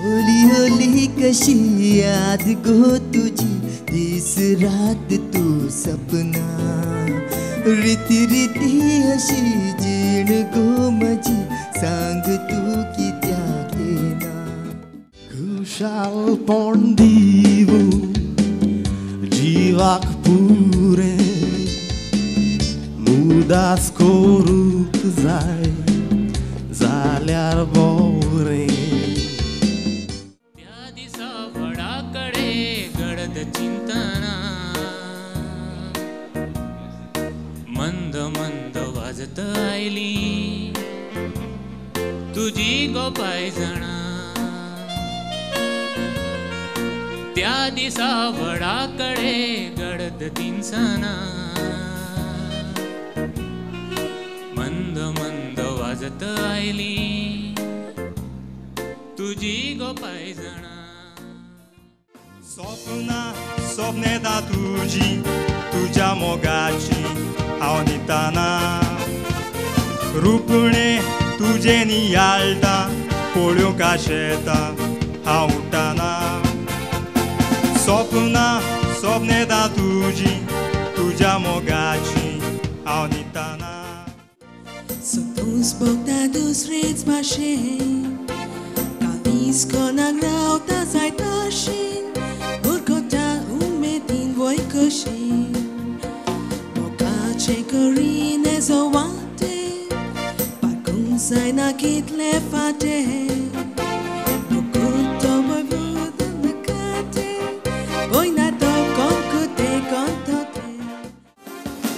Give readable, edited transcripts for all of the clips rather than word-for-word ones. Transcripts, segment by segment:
होली होली कशी याद गो तुझी दिस रात तू सपना रीती रीती अशी जीण गो मजी सांग तू कित्या घेना खुशाल पोंडीवू जीवाक पुरे मुदास करूक जाय जाल्यार बोरे त्या दिसा वडाकडे गडद चिंतना मंद मंद वाजत आयली तुझी गोपाय जाणा त्या दिसा वडाकडे गडद तिनसना मंद मंद वाजत आयली तुझी गोपाय जाणा स्वप्ना स्वप्नेता तुझी तुझ्या मोगाची हांव न्हिदताना रुपणे तुझे नियाळटा पळोवंक आशेता हांव उठताना स्वप्ना स्वप्नेता तुझी तुझ्या मोगाची हांव न्हिदताना Suppose bogda दुसरेच भाशेन कालीस कोणाक रावता जाय तशेन भुरगोटा उमेदीन वय कशेन मोगाचें करीन एजो वाटेन पाकूंक जायना कितले फाटेन मोगुतो बयबूद नकाटेन वयना तो कोंकुते कोंतोते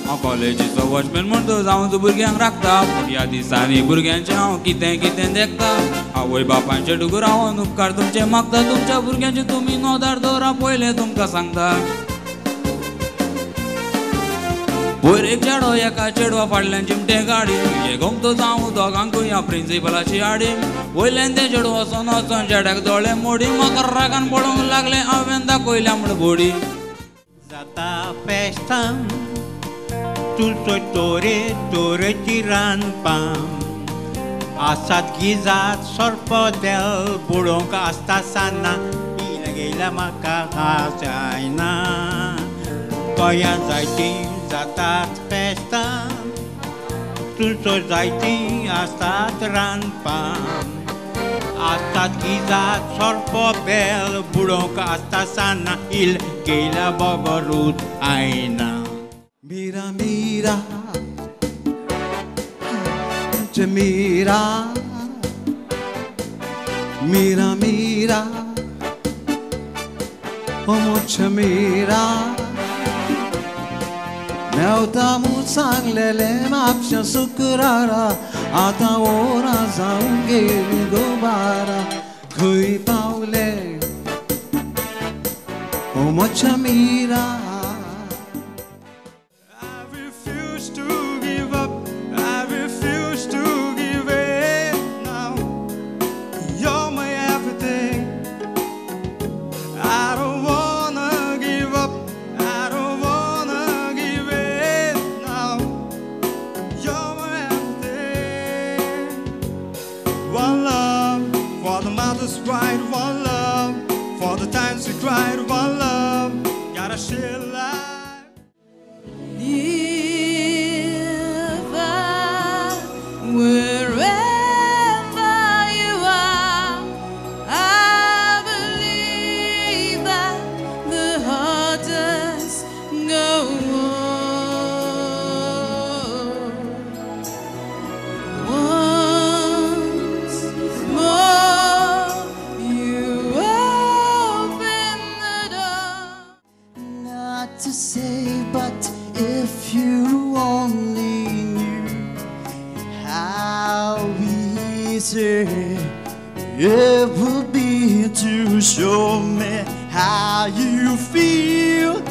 हांव कॉलेजीचो वॉचमॅन म्हण तो जावन तूं भुरग्यांक राखता पूण ह्या दिसांनी भुरग्यांचें हांव कितें कितें देखता आवय बापायचे डुगर हांव उपकार तुमचे मागता तुमच्या भुरग्यांचे तुमी नोंदार दवरा पयलें तुमकां सांगता वयर एक चेडो एका चेडवा फाटल्यान चिमटे गाडी हे घोमतो जावं दोगांकूय ह्या प्रिंसिपलाची आडी वयल्यान तें चेडूं वचोन वचोन चेड्याक दोळे मोडी म्हाका रागान पडोंक लागलें हांवें दाखयल्या म्हण बोडी जाता फेस्तां तुळसो तोरे तोरेची रानपां आसात गिजात सोरपोदेल बुडोवंक आसता सान्नां इला गेल्या म्हाका जायना गोंयांत जायतीं जातात फेस्तां तुळसो जायतीं आसतात रानपां आसतात गिजात सोरपो बेल बुडोवंक आसता सान्नां इल गेल्या बोगोरूत आयना Mira, mira, te mira, mira, mira, como te mira. Mełta mu sanglele mapsha sukrara, ata ora zaungeli gobara, kui paule, como te mira. One love for the mother's pride, one love for the times we cried, one love, gotta share life. If wherever you are, I believe that the heart does go on. Not to say, but if you only knew how easy it would be to show me how you feel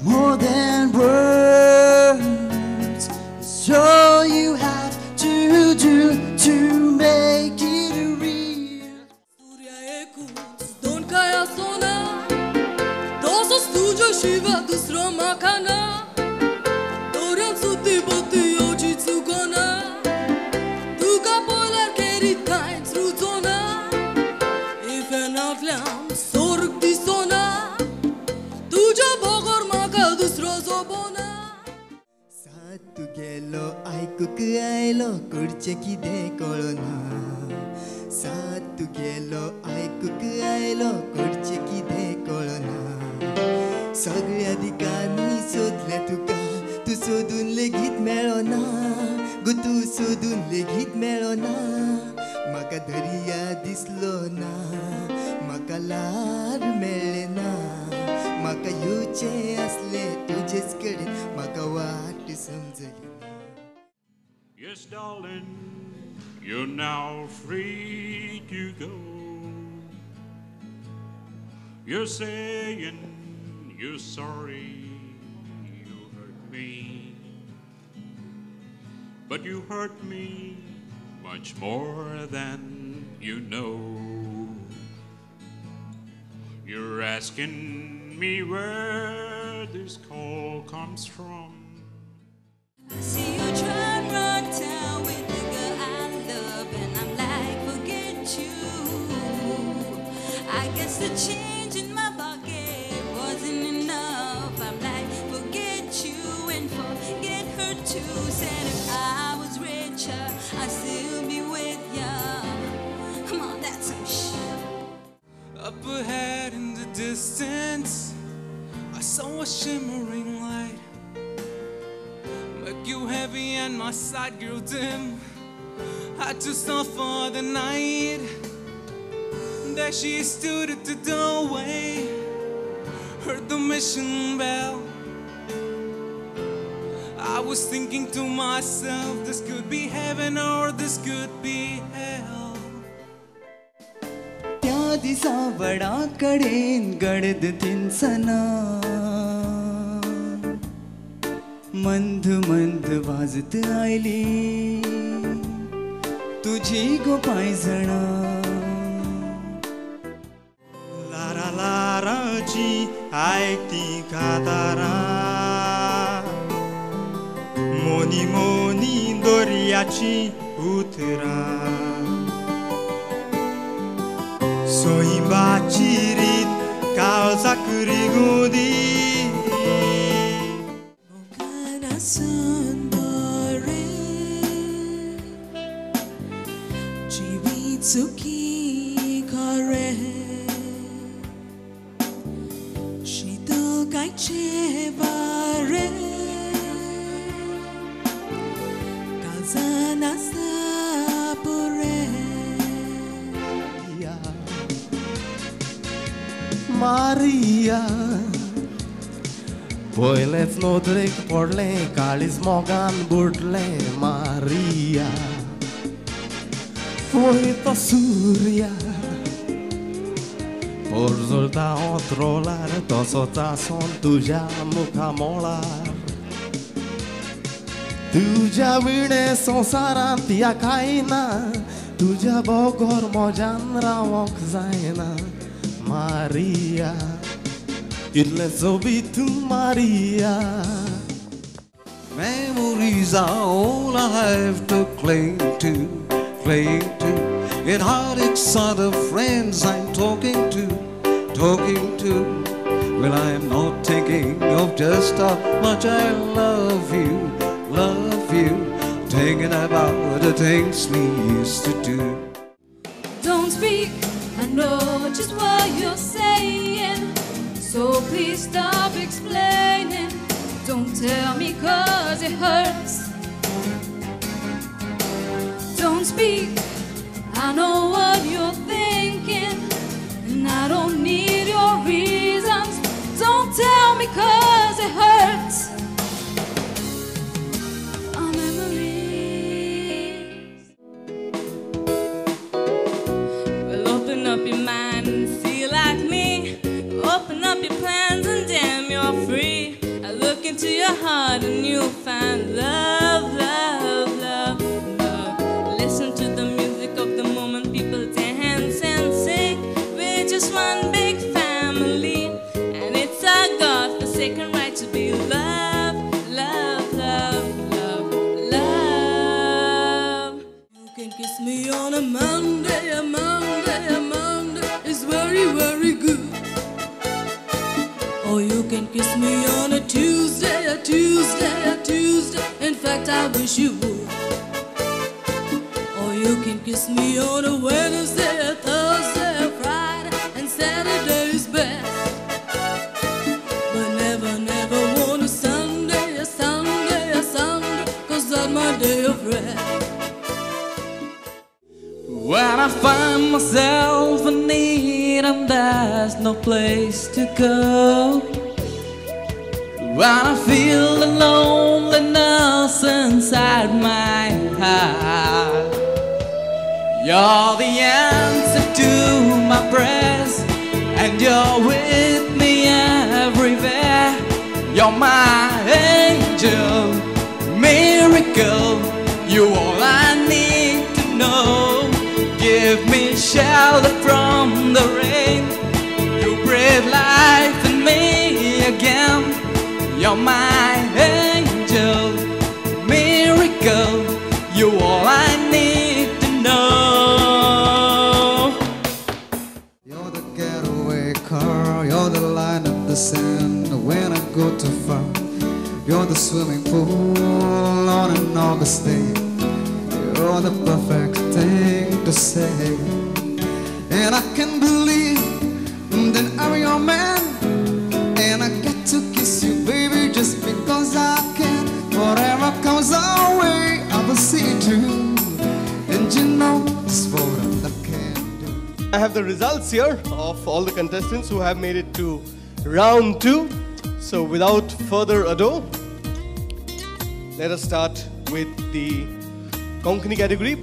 more than words. So you have to do to make it real. Don't kaya sona, dozo studio shiva dusro makana, doran suti boti oji tsugona, tu ka polar keri time truzona, if an लागल्या सोर्ग दिसोना तुझ्या भोगोर म्हाका दुसरो सोबोना सात तुगेलो आयकूक आयलो करचें कितें कळना सात तुगेलो आयकूक आयलो करचें कितें कळना सगळ्या दिकांनी सोदलें तुका तूं सोदून लेगीत मेळना गो तूं सोदून लेगीत मेळना म्हाका दर्या दिसलो ना म्हाका लार मेळ्ळें ना म्हाका येवचें आसलें तुजेच कडेन म्हाका वाट समजली ना Yes, darling, you're now free to go. You're saying you're sorry you hurt me, but you hurt me much more than you know. You're asking me where this call comes from. I see you try and run town with the girl I love, and I'm like, forget you. I guess the change in my pocket wasn't enough. I'm like, forget you and forget her too. Said if I was richer, I'd still be with ya. Come on, that's some shit. Up ahead in the distance, I saw a shimmering light. Make you heavy and my sight grew dim. Had to stop for the night. There she stood at the doorway. Heard the mission bell. I was thinking to myself, this could be heaven or this could be hell. त्या दिसा वडा कडेन गडद तिनसना मंद मंद वाजत oily तुझी गो पायजणा Lara लाराची आयकती कातारां Moni Moni दोर्याची उतरां सोयींबाची रीत काळजाक रिगुदी Tsuki kare Shito kai chevare Kazana sapore Maria Poileț nodrek podle Kalis mogan butle Maria Poeta Surya Porzolta otrolar Tosota son tuja muka molar Tuja vine संसारात या खायना तुझ्या बोगोर मोजान रावोक जायना Maria इतले सोबीत Maria Memories are all I have to cling to in heartaches are the friends I'm talking to well I'm not thinking of just how much I love you thinking about the things we used to do. Don't speak, I know just what you're saying, so please stop explaining. Don't tell me 'cause it hurts. Don't speak, I know what you're thinking, and I don't need your reasons. Don't tell me 'cause it hurts. Our memories. Well, open up your mind and feel like me. Open up your plans and damn, you're free. I look into your heart and you'll find love, love, love, love. Listen to the music of the moment, people dance and sing. We're just one big family, and it's our God-forsaken right to be loved, love, love, love, love. You can kiss me on a Monday, a Monday, a Monday is very, very good. Or you can kiss me on a Tuesday, a Tuesday, a Tuesday. In fact, I wish you would. Or you can kiss me on a Wednesday, a Thursday, a Friday, and Saturday is best. But never, never on a Sunday, a Sunday, a Sunday, 'cause that's my day of rest. When I find myself in need and there's no place to go, when I feel the loneliness inside my heart, you're the answer to my prayers, and you're with me everywhere. You're my angel, miracle, you're all I need to know. Give me shelter from the rain, you breathe life in me again. You're my angel, miracle, you're all I need to know. You're the getaway car, you're the line in the sand when I go too far. You're the swimming pool on an August day. You're the perfect thing to say, and I can believe that I'm your man, and I get to kiss you, baby, just because I can. Whatever comes our way, I will see it through, and you know this what I can do. I have the results here of all the contestants who have made it to round 2. So without further ado, let us start with the Konkani category.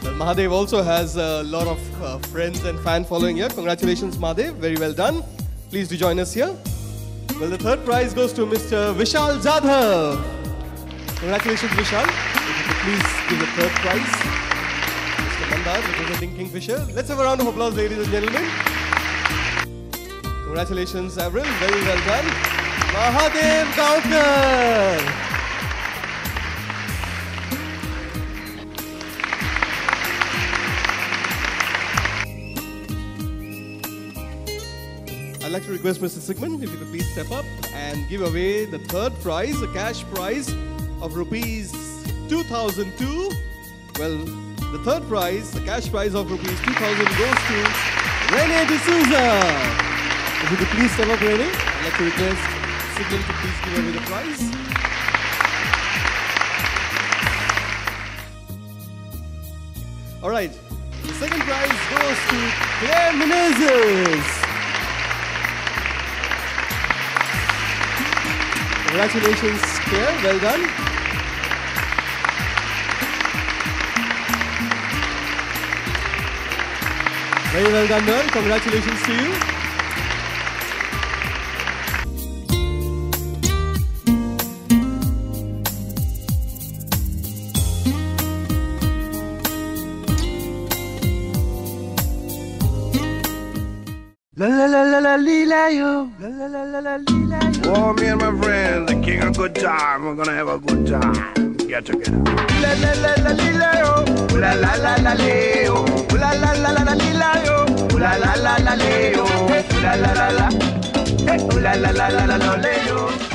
Well, Mahadev also has a lot of friends and fan following here. Congratulations, Mahadev. Very well done. Please do join us here. Well, the third prize goes to Mr. Vishal Jadhav. Congratulations, Vishal. If you could please give the third prize. Mr. Mandar, representing Kingfisher. Let's have a round of applause, ladies and gentlemen. Congratulations, Avril. Very well done. Mahadev Gaonkar. I'd like to request Mr. Sigmund, if you could please step up and give away the third prize, a cash prize of rupees 2002. Well, the third prize, the cash prize of rupees 2000 goes to Rene D'Souza. If you could please step up, Rene. I'd like to request Sigmund to please give away the prize. All right, the second prize goes to Claire Menezes. Congratulations, Claire. Well done. Very well done, girl. Congratulations to you. La la la la la lila yo, la la la la la lila yo. Oh, me and my friends, the king of good time. We're gonna have a good time. Get together. La la la la lila yo, la la la la leo, la la la la la lila yo, la la la la leo, la la la la, la la la la la leo.